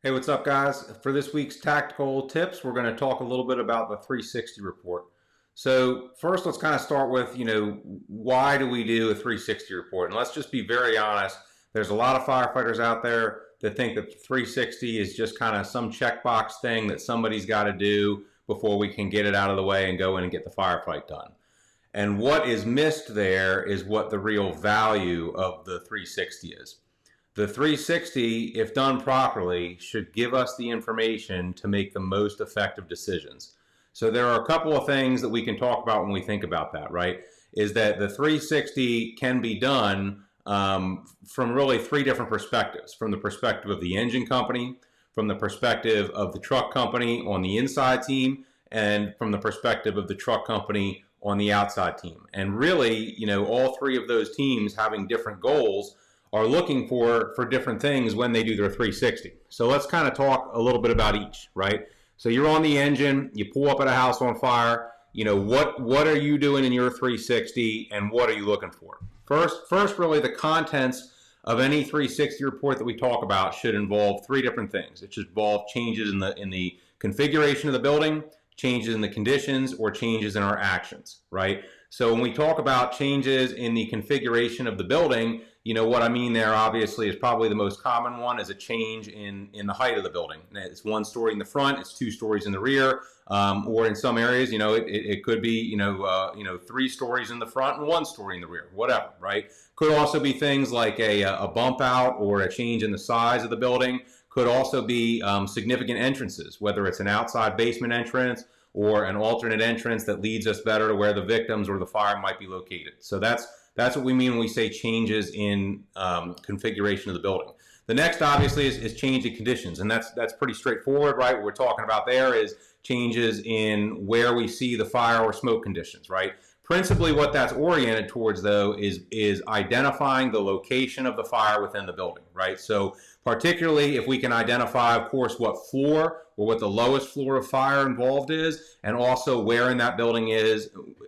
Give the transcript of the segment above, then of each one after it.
Hey, what's up, guys? For this week's tactical tips, we're going to talk a little bit about the 360 report. So first, let's kind of start with, why do we do a 360 report? And let's just be very honest. There's a lot of firefighters out there that think that 360 is just kind of some checkbox thing that somebody's got to do before we can get it out of the way and go in and get the firefight done. And what is missed there is what the real value of the 360 is. The 360, if done properly, should give us the information to make the most effective decisions. So there are a couple of things that we can talk about when we think about that, right? Is that the 360 can be done from really three different perspectives. From the perspective of the engine company, from the perspective of the truck company on the inside team, and from the perspective of the truck company on the outside team. And really, all three of those teams having different goals are looking for different things when they do their 360. So let's kind of talk a little bit about each, right? So you're on the engine, you pull up at a house on fire, what are you doing in your 360 and what are you looking for? First, really the contents of any 360 report that we talk about should involve three different things. It should involve changes in the configuration of the building, changes in the conditions, or changes in our actions, right? So when we talk about changes in the configuration of the building, what I mean there obviously is probably the most common one is a change in the height of the building. It's one story in the front, it's two stories in the rear, or in some areas, it could be, 3 stories in the front and 1 story in the rear, whatever, right? Could also be things like a bump out or a change in the size of the building. Could also be significant entrances, whether it's an outside basement entrance or an alternate entrance that leads us better to where the victims or the fire might be located. So that's what we mean when we say changes in configuration of the building. The next, obviously, is change in conditions, and that's pretty straightforward, right? What we're talking about there is changes in where we see the fire or smoke conditions, right? Principally, what that's oriented towards, though, is identifying the location of the fire within the building, right? So particularly if we can identify, of course, what floor or what the lowest floor of fire involved is, and also where in that building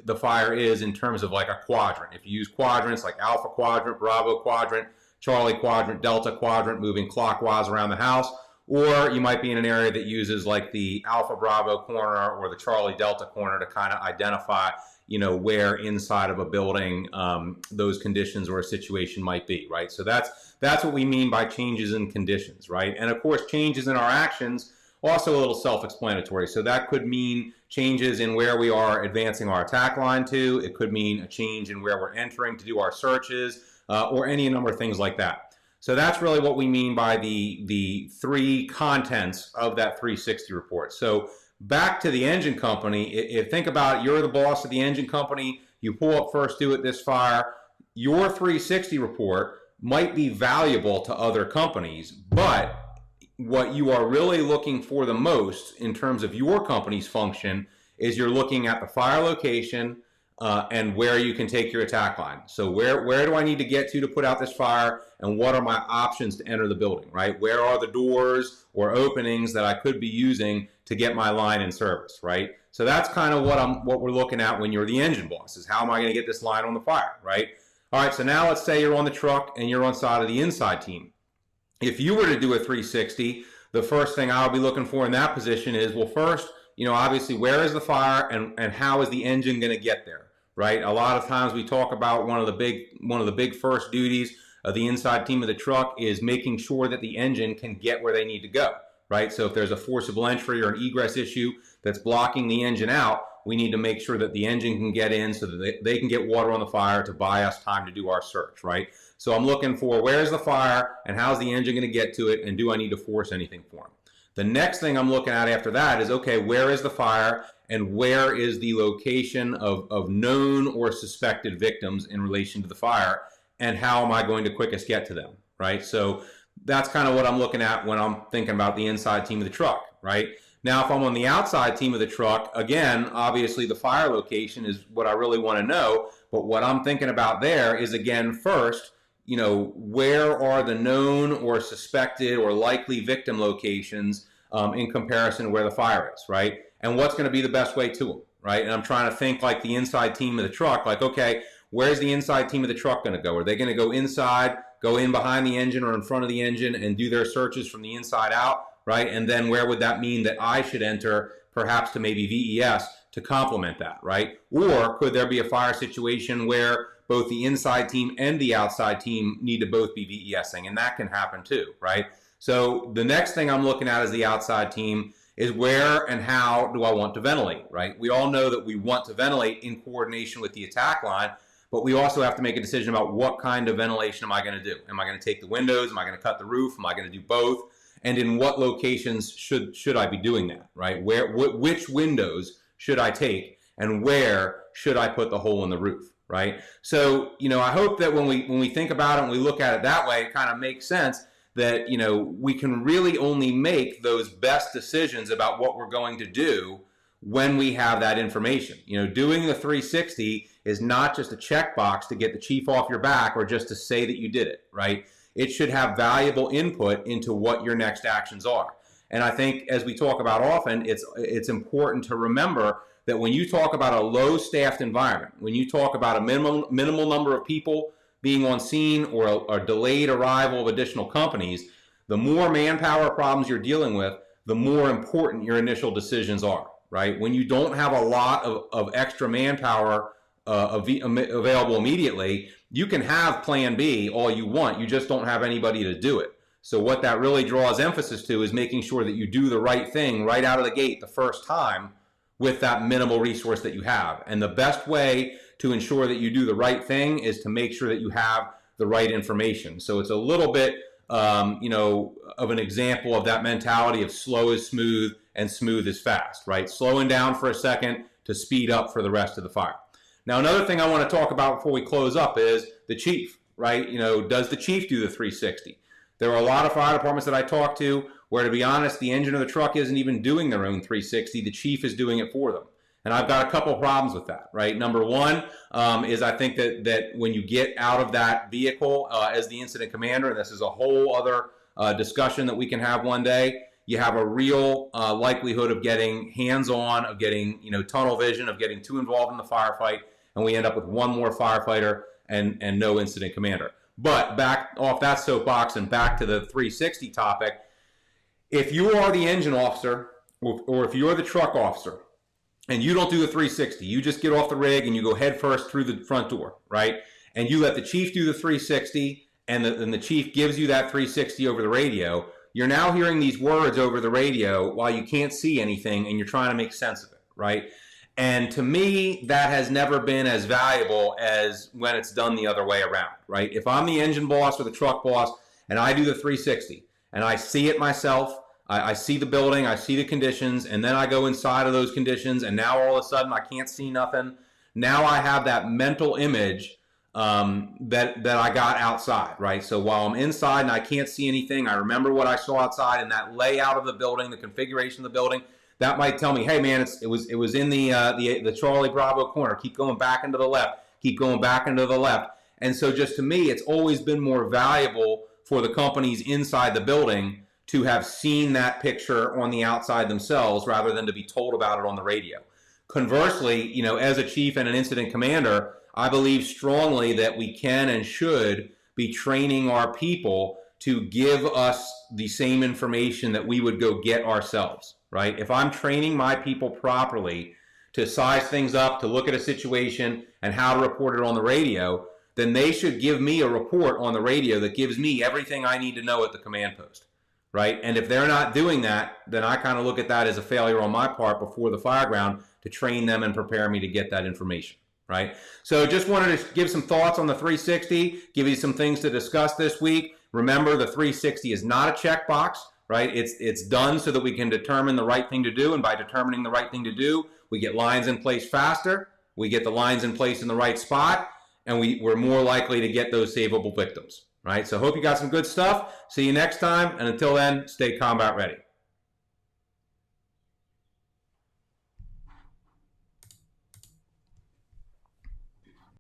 the fire is in terms of like a quadrant. If you use quadrants like Alpha Quadrant, Bravo Quadrant, Charlie Quadrant, Delta Quadrant, moving clockwise around the house, or you might be in an area that uses like the Alpha Bravo corner or the Charlie Delta corner to kind of identify where inside of a building those conditions or a situation might be, right? So that's what we mean by changes in conditions, right? And of course, changes in our actions, also a little self-explanatory. So that could mean changes in where we are advancing our attack line to. It could mean a change in where we're entering to do our searches, or any number of things like that. So that's really what we mean by the three contents of that 360 report. So back to the engine company, if think about it, you're the boss of the engine company, you pull up first due at this fire, your 360 report might be valuable to other companies, but what you are really looking for the most in terms of your company's function is you're looking at the fire location and where you can take your attack line. So where do I need to get to put out this fire, and what are my options to enter the building, right? Where are the doors or openings that I could be using to get my line in service, right? So that's kind of what we're looking at when you're the engine boss, is how am I going to get this line on the fire, right? All right, so now let's say you're on the truck and you're on side of the inside team. If you were to do a 360, the first thing I'll be looking for in that position is, well, first, obviously, where is the fire and how is the engine going to get there, right? A lot of times we talk about one of the big first duties of the inside team of the truck is making sure that the engine can get where they need to go, right? So if there's a forcible entry or an egress issue that's blocking the engine out, we need to make sure that the engine can get in so that they can get water on the fire to buy us time to do our search, right? So I'm looking for where's the fire and how's the engine going to get to it, and do I need to force anything for them? The next thing I'm looking at after that is, okay, where is the fire and where is the location of known or suspected victims in relation to the fire, and how am I going to quickest get to them, right? So that's kind of what I'm looking at when I'm thinking about the inside team of the truck, right? Now, if I'm on the outside team of the truck, again, obviously the fire location is what I really want to know, but what I'm thinking about there is, again, first, where are the known or suspected or likely victim locations in comparison to where the fire is, right? And what's going to be the best way to them, right? And I'm trying to think like the inside team of the truck, like, okay, where's the inside team of the truck going to go? Are they going to go inside, go in behind the engine or in front of the engine and do their searches from the inside out? right? And then where would that mean that I should enter, perhaps to maybe VES to complement that, right? Or could there be a fire situation where both the inside team and the outside team need to both be VESing, and that can happen too, right? So the next thing I'm looking at as the outside team is where and how do I want to ventilate, right? We all know that we want to ventilate in coordination with the attack line, but we also have to make a decision about what kind of ventilation am I going to do? Am I going to take the windows? Am I going to cut the roof? Am I going to do both? And in what locations should I be doing that, right? Which windows should I take, and where should I put the hole in the roof, right? So, I hope that when we think about it and we look at it that way, it kind of makes sense that, we can really only make those best decisions about what we're going to do when we have that information. Doing the 360 is not just a checkbox to get the chief off your back or just to say that you did it, right? It should have valuable input into what your next actions are. And I think, as we talk about often, it's important to remember that when you talk about a low-staffed environment, when you talk about a minimal number of people being on scene or a delayed arrival of additional companies, the more manpower problems you're dealing with, the more important your initial decisions are, right? When you don't have a lot of extra manpower available immediately, you can have plan B all you want, you just don't have anybody to do it. So what that really draws emphasis to is making sure that you do the right thing right out of the gate the first time with that minimal resource that you have. And the best way to ensure that you do the right thing is to make sure that you have the right information. So it's a little bit, of an example of that mentality of slow is smooth and smooth is fast, right? Slowing down for a second to speed up for the rest of the fire. Now, another thing I want to talk about before we close up is the chief, right? Does the chief do the 360? There are a lot of fire departments that I talk to where, to be honest, the engine of the truck isn't even doing their own 360. The chief is doing it for them. And I've got a couple of problems with that, right? Number one is I think that when you get out of that vehicle as the incident commander, and this is a whole other discussion that we can have one day, you have a real likelihood of getting hands-on, of getting tunnel vision, of getting too involved in the firefight, and we end up with one more firefighter and no incident commander. But back off that soapbox and back to the 360 topic, if you are the engine officer or if you're the truck officer and you don't do the 360, you just get off the rig and you go head first through the front door, right? And you let the chief do the 360 and the chief gives you that 360 over the radio, you're now hearing these words over the radio while you can't see anything and you're trying to make sense of it, right? And to me, that has never been as valuable as when it's done the other way around, right? If I'm the engine boss or the truck boss and I do the 360 and I see it myself, I see the building, I see the conditions, and then I go inside of those conditions and now all of a sudden I can't see nothing. Now I have that mental image that I got outside, right? So while I'm inside and I can't see anything, I remember what I saw outside and that layout of the building, the configuration of the building. That might tell me, hey man, it was in the Charlie Bravo corner. Keep going back into the left. Keep going back into the left. And so just to me, it's always been more valuable for the companies inside the building to have seen that picture on the outside themselves rather than to be told about it on the radio. Conversely, as a chief and an incident commander, I believe strongly that we can and should be training our people to give us the same information that we would go get ourselves, right? If I'm training my people properly to size things up, to look at a situation and how to report it on the radio, then they should give me a report on the radio that gives me everything I need to know at the command post, right? And if they're not doing that, then I kind of look at that as a failure on my part before the fireground to train them and prepare me to get that information, right? So just wanted to give some thoughts on the 360, give you some things to discuss this week. Remember, the 360 is not a checkbox, right? It's done so that we can determine the right thing to do, and by determining the right thing to do, we get lines in place faster, we get the lines in place in the right spot, and we're more likely to get those savable victims, right? So hope you got some good stuff. See you next time, and until then, stay combat ready.